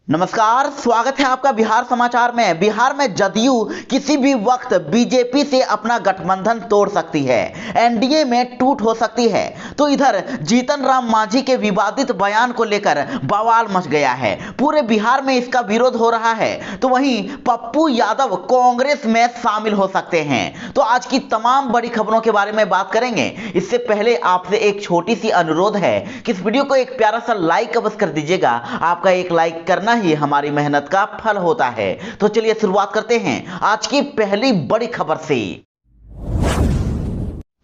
नमस्कार, स्वागत है आपका बिहार समाचार में। बिहार में जदयू किसी भी वक्त बीजेपी से अपना गठबंधन तोड़ सकती है, एनडीए में टूट हो सकती है। तो इधर जीतन राम मांझी के विवादित बयान को लेकर बवाल मच गया है, पूरे बिहार में इसका विरोध हो रहा है। तो वहीं पप्पू यादव कांग्रेस में शामिल हो सकते हैं। तो आज की तमाम बड़ी खबरों के बारे में बात करेंगे। इससे पहले आपसे एक छोटी सी अनुरोध है कि इस वीडियो को एक प्यारा सा लाइक अवश्य कर दीजिएगा। आपका एक लाइक करना ही हमारी मेहनत का फल होता है। तो चलिए शुरुआत करते हैं आज की पहली बड़ी खबर से।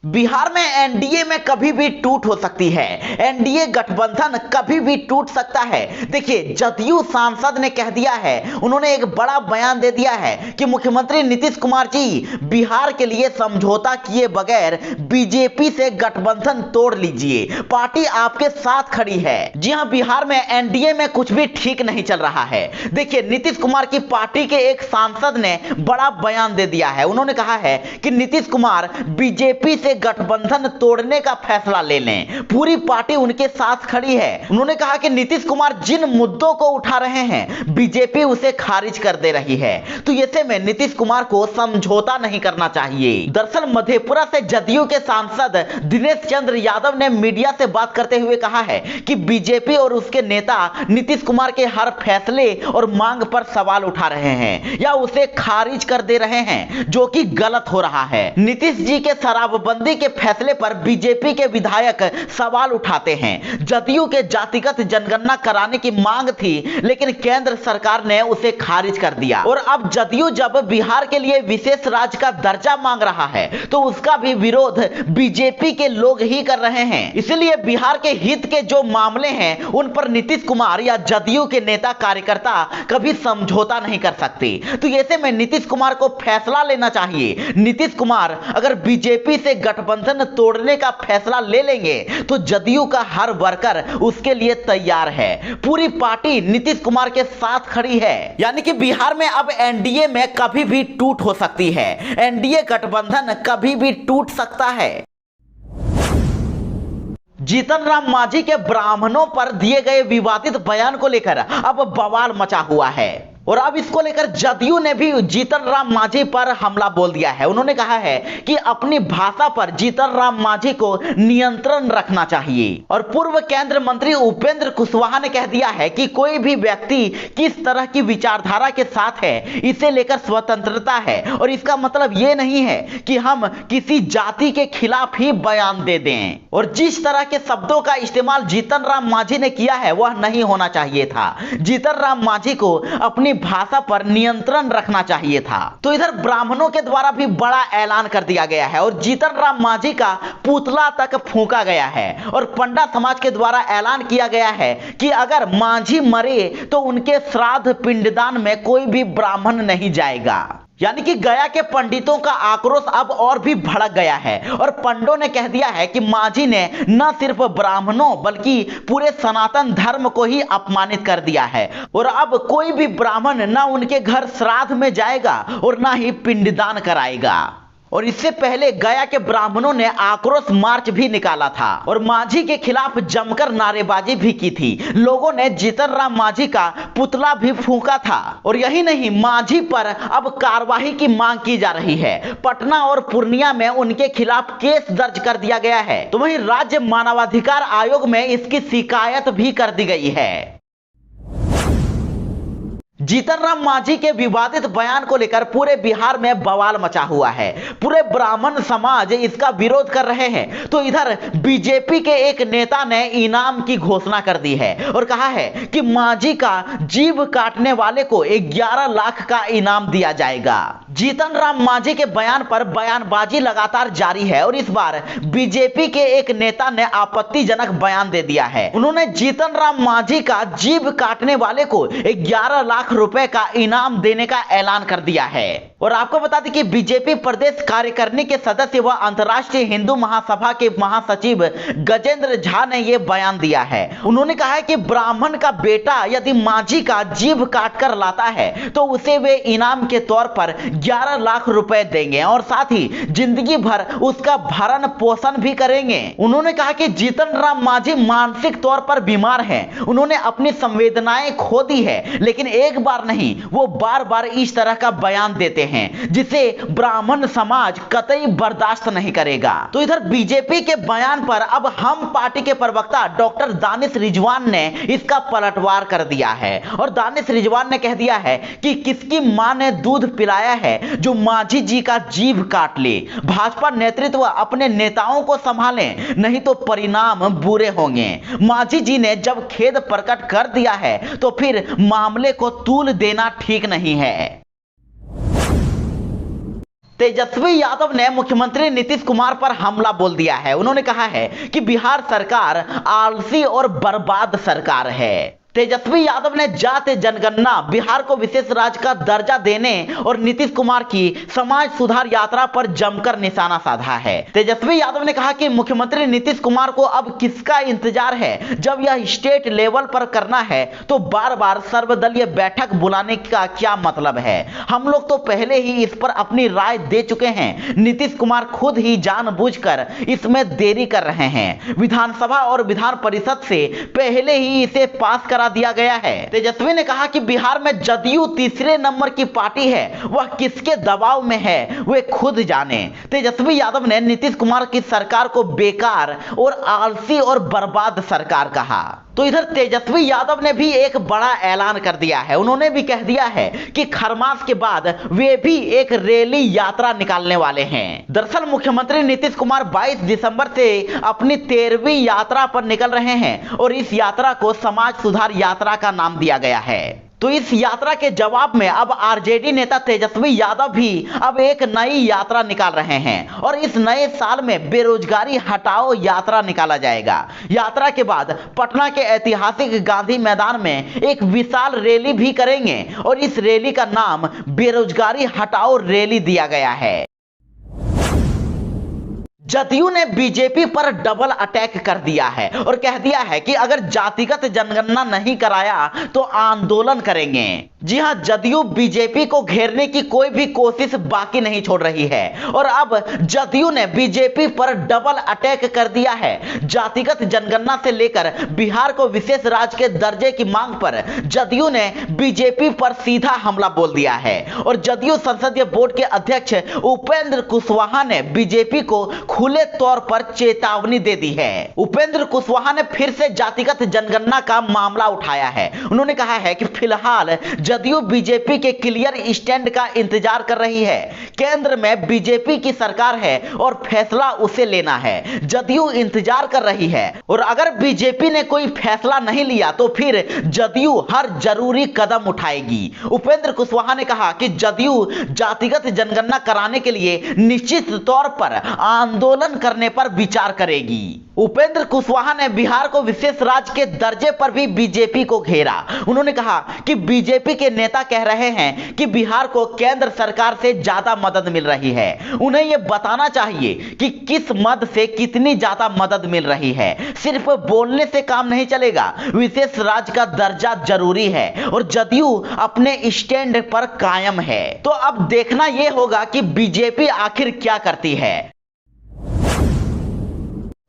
बिहार में एनडीए में कभी भी टूट हो सकती है, एनडीए गठबंधन कभी भी टूट सकता है। देखिए, जदयू सांसद ने कह दिया है, उन्होंने एक बड़ा बयान दे दिया है कि मुख्यमंत्री नीतीश कुमार जी बिहार के लिए समझौता किए बगैर बीजेपी से गठबंधन तोड़ लीजिए, पार्टी आपके साथ खड़ी है। जी हां, बिहार में एनडीए में कुछ भी ठीक नहीं चल रहा है। देखिए, नीतीश कुमार की पार्टी के एक सांसद ने बड़ा बयान दे दिया है। उन्होंने कहा है कि नीतीश कुमार बीजेपी से गठबंधन तोड़ने का फैसला ले लें, पूरी पार्टी उनके साथ खड़ी है। उन्होंने कहा कि नीतीश कुमार जिन मुद्दों को उठा रहे हैं बीजेपी उसे खारिज कर दे रही है, तो ऐसे में नीतीश कुमार को समझौता नहीं करना चाहिए। दरअसल मधेपुरा से जदयू के सांसद दिनेश चंद्र यादव ने मीडिया से बात करते हुए कहा है कि बीजेपी और उसके नेता नीतीश कुमार के हर फैसले और मांग पर सवाल उठा रहे हैं या उसे खारिज कर दे रहे हैं, जो कि गलत हो रहा है। नीतीश जी के शराबबंदी के फैसले पर बीजेपी के विधायक सवाल उठाते हैं। जदयू के जातिगत जनगणना कराने की मांग थी, लेकिन केंद्र सरकार ने उसे खारिज कर दिया। और अब जदयू जब बिहार के लिए विशेष राज्य का दर्जा मांग रहा है, तो उसका भी विरोध बीजेपी के लोग ही कर रहे हैं। इसलिए बिहार के हित के जो मामले हैं, उन पर नीतीश कुमार या जदयू के नेता कार्यकर्ता कभी समझौता नहीं कर सकते। तो ऐसे में नीतीश कुमार को फैसला लेना चाहिए। नीतीश कुमार अगर बीजेपी से गठबंधन तोड़ने का फैसला ले लेंगे, तो जदयू का हर वर्कर उसके लिए तैयार है, पूरी पार्टी नीतीश कुमार के साथ खड़ी है। यानी कि बिहार में अब एनडीए में कभी भी टूट हो सकती है, एनडीए गठबंधन कभी भी टूट सकता है। जीतन राम मांझी के ब्राह्मणों पर दिए गए विवादित बयान को लेकर अब बवाल मचा हुआ है, और अब इसको लेकर जदयू ने भी जीतन राम मांझी पर हमला बोल दिया है। उन्होंने कहा है कि अपनी भाषा पर जीतन राम मांझी को नियंत्रण रखना चाहिए। और पूर्व केंद्र मंत्री उपेंद्र कुशवाहा ने कह दिया है कि कोई भी व्यक्ति किस तरह की विचारधारा के साथ है, इसे लेकर स्वतंत्रता है, और इसका मतलब ये नहीं है कि हम किसी जाति के खिलाफ ही बयान दे दें। और जिस तरह के शब्दों का इस्तेमाल जीतन राम मांझी ने किया है, वह नहीं होना चाहिए था। जीतन राम मांझी को अपनी भाषा पर नियंत्रण रखना चाहिए था। तो इधर ब्राह्मणों के द्वारा भी बड़ा ऐलान कर दिया गया है, और जीतन राम मांझी का पुतला तक फूंका गया है। और पंडा समाज के द्वारा ऐलान किया गया है कि अगर मांझी मरे तो उनके श्राद्ध पिंडदान में कोई भी ब्राह्मण नहीं जाएगा। यानी कि गया के पंडितों का आक्रोश अब और भी भड़क गया है, और पंडों ने कह दिया है कि मांझी ने न सिर्फ ब्राह्मणों बल्कि पूरे सनातन धर्म को ही अपमानित कर दिया है। और अब कोई भी ब्राह्मण न उनके घर श्राद्ध में जाएगा और न ही पिंडदान कराएगा। और इससे पहले गया के ब्राह्मणों ने आक्रोश मार्च भी निकाला था और मांझी के खिलाफ जमकर नारेबाजी भी की थी। लोगों ने जीतन राम मांझी का पुतला भी फूंका था। और यही नहीं, मांझी पर अब कार्रवाई की मांग की जा रही है। पटना और पूर्णिया में उनके खिलाफ केस दर्ज कर दिया गया है। तो वहीं राज्य मानवाधिकार आयोग में इसकी शिकायत भी कर दी गई है। जीतन राम मांझी के विवादित बयान को लेकर पूरे बिहार में बवाल मचा हुआ है, पूरे ब्राह्मण समाज इसका विरोध कर रहे हैं। तो इधर बीजेपी के एक नेता ने इनाम की घोषणा कर दी है और कहा है कि मांझी का जीभ काटने वाले को 11 लाख का इनाम दिया जाएगा। जीतन राम मांझी के बयान पर बयानबाजी लगातार जारी है, और इस बार बीजेपी के एक नेता ने आपत्तिजनक बयान दे दिया है। उन्होंने जीतन राम मांझी का जीभ काटने वाले को 11 लाख रुपए का इनाम देने का ऐलान कर दिया है। और आपको बता दें कि बीजेपी प्रदेश कार्यकारिणी के सदस्य व अंतर्राष्ट्रीय हिंदू महासभा के महासचिव गजेंद्र झा ने यह बयान दिया है। उन्होंने कहा है कि ब्राह्मण का बेटा यदि मांझी का जीभ काट कर लाता है तो उसे वे इनाम के तौर पर 11 लाख रुपए देंगे और साथ ही जिंदगी भर उसका भरण पोषण भी करेंगे। उन्होंने कहा कि जीतन राम मांझी मानसिक तौर पर बीमार हैं। उन्होंने अपनी संवेदनाएं खो दी है, लेकिन एक बार नहीं, वो बार बार इस तरह का बयान देते हैं जिसे ब्राह्मण समाज कतई बर्दाश्त नहीं करेगा। तो इधर बीजेपी के बयान पर अब हम पार्टी के प्रवक्ता डॉक्टर दानिश रिजवान ने इसका पलटवार कर दिया है और दानिश रिजवान ने कह दिया है कि किसकी मां ने दूध पिलाया है जो मांझी जी का जीभ काट ले। भाजपा नेतृत्व अपने नेताओं को संभाले, नहीं तो परिणाम बुरे होंगे। मांझी जी ने जब खेद प्रकट कर दिया है तो फिर मामले को तूल देना ठीक नहीं है। तेजस्वी यादव ने मुख्यमंत्री नीतीश कुमार पर हमला बोल दिया है। उन्होंने कहा है कि बिहार सरकार आलसी और बर्बाद सरकार है। तेजस्वी यादव ने जाति जनगणना, बिहार को विशेष राज्य का दर्जा देने और नीतीश कुमार की समाज सुधार यात्रा पर जमकर निशाना साधा है। तेजस्वी यादव ने कहा कि मुख्यमंत्री नीतीश कुमार को अब किसका इंतजार है। जब यह स्टेट लेवल पर करना है तो बार बार सर्वदलीय बैठक बुलाने का क्या मतलब है। हम लोग तो पहले ही इस पर अपनी राय दे चुके हैं। नीतीश कुमार खुद ही जानबूझकर इसमें देरी कर रहे हैं। विधानसभा और विधान परिषद से पहले ही इसे पास करा दिया गया है। तेजस्वी ने कहा कि बिहार में जदयू तीसरे नंबर की पार्टी है, वह किसके दबाव में है वे खुद जाने। तेजस्वी यादव ने नीतीश कुमार की सरकार को बेकार और आलसी और बर्बाद सरकार कहा। तो इधर तेजस्वी यादव ने भी एक बड़ा ऐलान कर दिया है। उन्होंने भी कह दिया है कि खरमास के बाद वे भी एक रैली यात्रा निकालने वाले हैं। दरअसल मुख्यमंत्री नीतीश कुमार 22 दिसंबर से अपनी 13वीं यात्रा पर निकल रहे हैं और इस यात्रा को समाज सुधार यात्रा का नाम दिया गया है। तो इस यात्रा के जवाब में अब आरजेडी नेता तेजस्वी यादव भी अब एक नई यात्रा निकाल रहे हैं और इस नए साल में बेरोजगारी हटाओ यात्रा निकाला जाएगा। यात्रा के बाद पटना के ऐतिहासिक गांधी मैदान में एक विशाल रैली भी करेंगे और इस रैली का नाम बेरोजगारी हटाओ रैली दिया गया है। जदयू ने बीजेपी पर डबल अटैक कर दिया है और कह दिया है कि अगर जातिगत जनगणना नहीं कराया तो आंदोलन करेंगे। जी हां, जदयू बीजेपी को घेरने की कोई भी कोशिश बाकी नहीं छोड़ रही है और अब जदयू ने बीजेपी पर डबल अटैक कर दिया है। जातिगत जनगणना से लेकर बिहार को विशेष राज्य के दर्जे की मांग पर जदयू ने बीजेपी पर सीधा हमला बोल दिया है और जदयू संसदीय बोर्ड के अध्यक्ष उपेंद्र कुशवाहा ने बीजेपी को खुले तौर पर चेतावनी दे दी है। उपेंद्र कुशवाहा ने फिर से जातिगत जनगणना का मामला उठाया है। उन्होंने कहा है कि फिलहाल जदयू बीजेपी के क्लियर स्टैंड का इंतजार कर रही है। केंद्र में बीजेपी की सरकार है और फैसला उसे लेना है। जदयू इंतजार कर रही है और अगर बीजेपी ने कोई फैसला नहीं लिया तो फिर जदयू हर जरूरी कदम उठाएगी। उपेंद्र कुशवाहा ने कहा कि जदयू जातिगत जनगणना कराने के लिए निश्चित तौर पर आंदोलन करने पर विचार करेगी। उपेंद्र कुशवाहा ने बिहार को विशेष राज्य के दर्जे पर भी बीजेपी को घेरा। उन्होंने कहा कि बीजेपी के नेता कह रहे हैं कि बिहार को केंद्र सरकार से ज्यादा मदद मिल रही है। उन्हें यह बताना चाहिए कि किस मद से कितनी ज्यादा मदद मिल रही है। सिर्फ बोलने से काम नहीं चलेगा, विशेष राज्य का दर्जा जरूरी है और जदयू अपने स्टैंड पर कायम है। तो अब देखना यह होगा कि बीजेपी आखिर क्या करती है।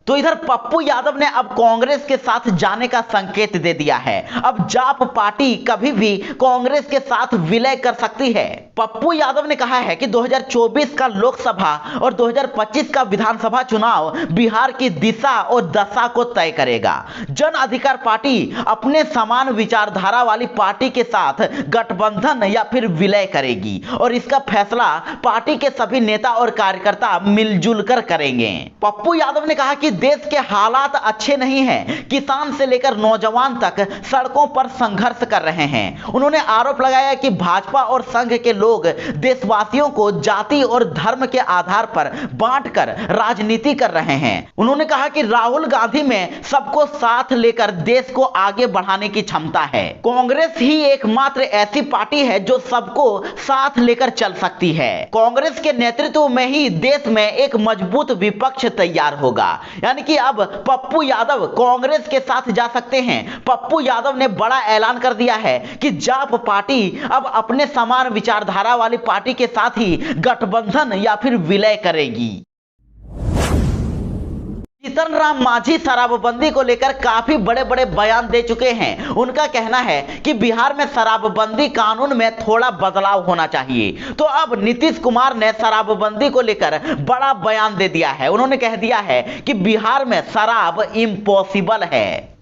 तो इधर पप्पू यादव ने अब कांग्रेस के साथ जाने का संकेत दे दिया है। अब जाप पार्टी कभी भी कांग्रेस के साथ विलय कर सकती है। पप्पू यादव ने कहा है कि 2024 का लोकसभा और 2025 का विधानसभा चुनाव बिहार की दिशा और दशा को तय करेगा। जन अधिकार पार्टी अपने समान विचारधारा वाली पार्टी के साथ गठबंधन या फिर विलय करेगी और इसका फैसला पार्टी के सभी नेता और कार्यकर्ता मिलजुल कर करेंगे। पप्पू यादव ने कहा कि देश के हालात अच्छे नहीं हैं, किसान से लेकर नौजवान तक सड़कों पर संघर्ष कर रहे हैं। उन्होंने आरोप लगाया कि भाजपा और संघ के लोग देशवासियों को जाति और धर्म के आधार पर बांटकर राजनीति कर रहे हैं। उन्होंने कहा कि राहुल गांधी में सबको साथ लेकर देश को आगे बढ़ाने की क्षमता है। कांग्रेस ही एकमात्र ऐसी पार्टी है जो सबको साथ लेकर चल सकती है। कांग्रेस के नेतृत्व में ही देश में एक मजबूत विपक्ष तैयार होगा। यानी कि अब पप्पू यादव कांग्रेस के साथ जा सकते हैं। पप्पू यादव ने बड़ा ऐलान कर दिया है कि जाप पार्टी अब अपने समान विचारधारा वाली पार्टी के साथ ही गठबंधन या फिर विलय करेगी। जीतन राम मांझी शराबबंदी को लेकर काफी बड़े बड़े बयान दे चुके हैं। उनका कहना है कि बिहार में शराबबंदी कानून में थोड़ा बदलाव होना चाहिए। तो अब नीतीश कुमार ने शराबबंदी को लेकर बड़ा बयान दे दिया है। उन्होंने कह दिया है कि बिहार में शराब इम्पॉसिबल है।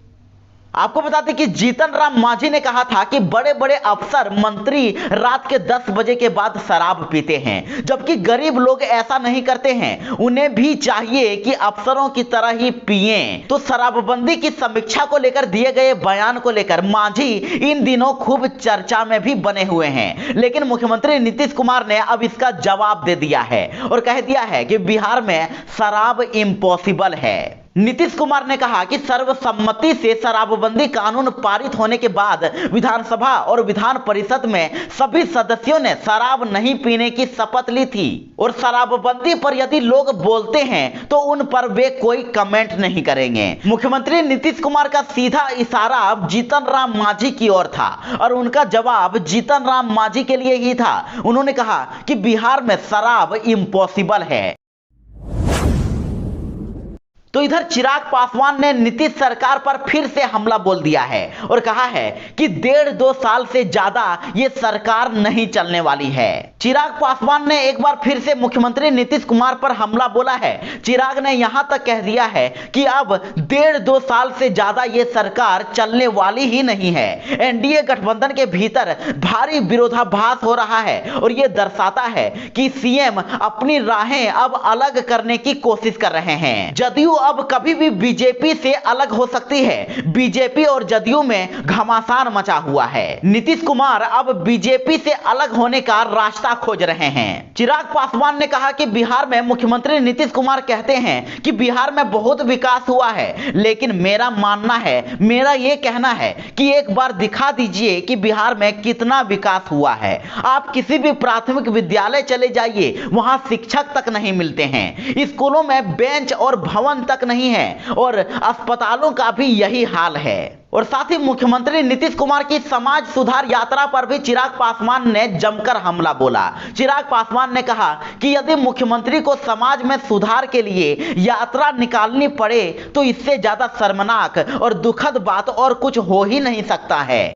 आपको बता दें कि जीतन राम मांझी ने कहा था कि बड़े बड़े अफसर मंत्री रात के 10 बजे के बाद शराब पीते हैं, जबकि गरीब लोग ऐसा नहीं करते हैं। उन्हें भी चाहिए कि अफसरों की तरह ही पिएं। तो शराबबंदी की समीक्षा को लेकर दिए गए बयान को लेकर मांझी इन दिनों खूब चर्चा में भी बने हुए हैं। लेकिन मुख्यमंत्री नीतीश कुमार ने अब इसका जवाब दे दिया है और कह दिया है कि बिहार में शराब इम्पॉसिबल है। नीतीश कुमार ने कहा कि सर्वसम्मति से शराबबंदी कानून पारित होने के बाद विधानसभा और विधान परिषद में सभी सदस्यों ने शराब नहीं पीने की शपथ ली थी और शराबबंदी पर यदि लोग बोलते हैं तो उन पर वे कोई कमेंट नहीं करेंगे। मुख्यमंत्री नीतीश कुमार का सीधा इशारा जीतन राम मांझी की ओर था और उनका जवाब जीतन राम मांझी के लिए ही था। उन्होंने कहा कि बिहार में शराब इम्पॉसिबल है। तो इधर चिराग पासवान ने नीतीश सरकार पर फिर से हमला बोल दिया है और कहा है कि 1.5-2 साल से ज्यादा ये सरकार नहीं चलने वाली है। चिराग पासवान ने एक बार फिर से मुख्यमंत्री नीतीश कुमार पर हमला बोला है। चिराग ने यहां तक कह दिया है कि अब 1.5-2 साल से ज्यादा ये सरकार चलने वाली ही नहीं है। एनडीए गठबंधन के भीतर भारी विरोधाभास हो रहा है और यह दर्शाता है कि सीएम अपनी राहें अब अलग करने की कोशिश कर रहे हैं। जदयू अब कभी भी बीजेपी से अलग हो सकती है। बीजेपी और जदयू में घमासान मचा हुआ है। नीतीश कुमार अब बीजेपी से अलग होने का रास्ता खोज रहे हैं। चिराग पासवान ने कहा कि बिहार में मुख्यमंत्री नीतीश कुमार कहते हैं कि बिहार में बहुत विकास हुआ है, लेकिन मेरा मानना है, मेरा यह कहना है कि एक बार दिखा दीजिए कि बिहार में कितना विकास हुआ है। आप किसी भी प्राथमिक विद्यालय चले जाइए, वहां शिक्षक तक नहीं मिलते हैं, स्कूलों में बेंच और भवन तक नहीं है और अस्पतालों का भी यही हाल है। और साथ ही मुख्यमंत्री नीतीश कुमार की समाज सुधार यात्रा पर भी चिराग पासवान ने जमकर हमला बोला। चिराग पासवान ने कहा कि यदि मुख्यमंत्री को समाज में सुधार के लिए यात्रा निकालनी पड़े तो इससे ज्यादा शर्मनाक और दुखद बात और कुछ हो ही नहीं सकता है।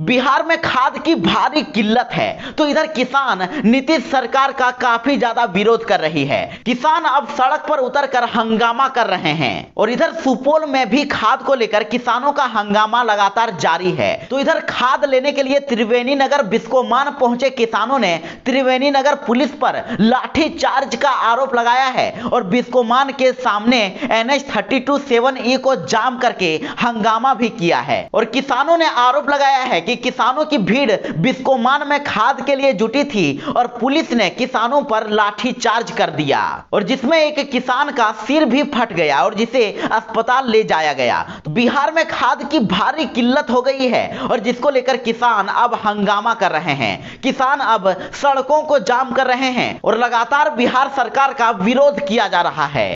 बिहार में खाद की भारी किल्लत है, तो इधर किसान नीतीश सरकार का काफी ज्यादा विरोध कर रही है। किसान अब सड़क पर उतरकर हंगामा कर रहे हैं और इधर सुपौल में भी खाद को लेकर किसानों का हंगामा लगातार जारी है। तो इधर खाद लेने के लिए त्रिवेणी नगर बिस्कोमान पहुंचे किसानों ने त्रिवेणी नगर पुलिस पर लाठी चार्ज का आरोप लगाया है और बिस्कोमान के सामने NH 32/7E को जाम करके हंगामा भी किया है। और किसानों ने आरोप लगाया है कि किसानों की भीड़ बिस्कोमान में खाद के लिए जुटी थी और पुलिस ने किसानों पर लाठी चार्ज कर दिया और जिसमें एक किसान का सिर भी फट गया और जिसे अस्पताल ले जाया गया। तो बिहार में खाद की भारी किल्लत हो गई है और जिसको लेकर किसान अब हंगामा कर रहे हैं। किसान अब सड़कों को जाम कर रहे हैं और लगातार बिहार सरकार का विरोध किया जा रहा है।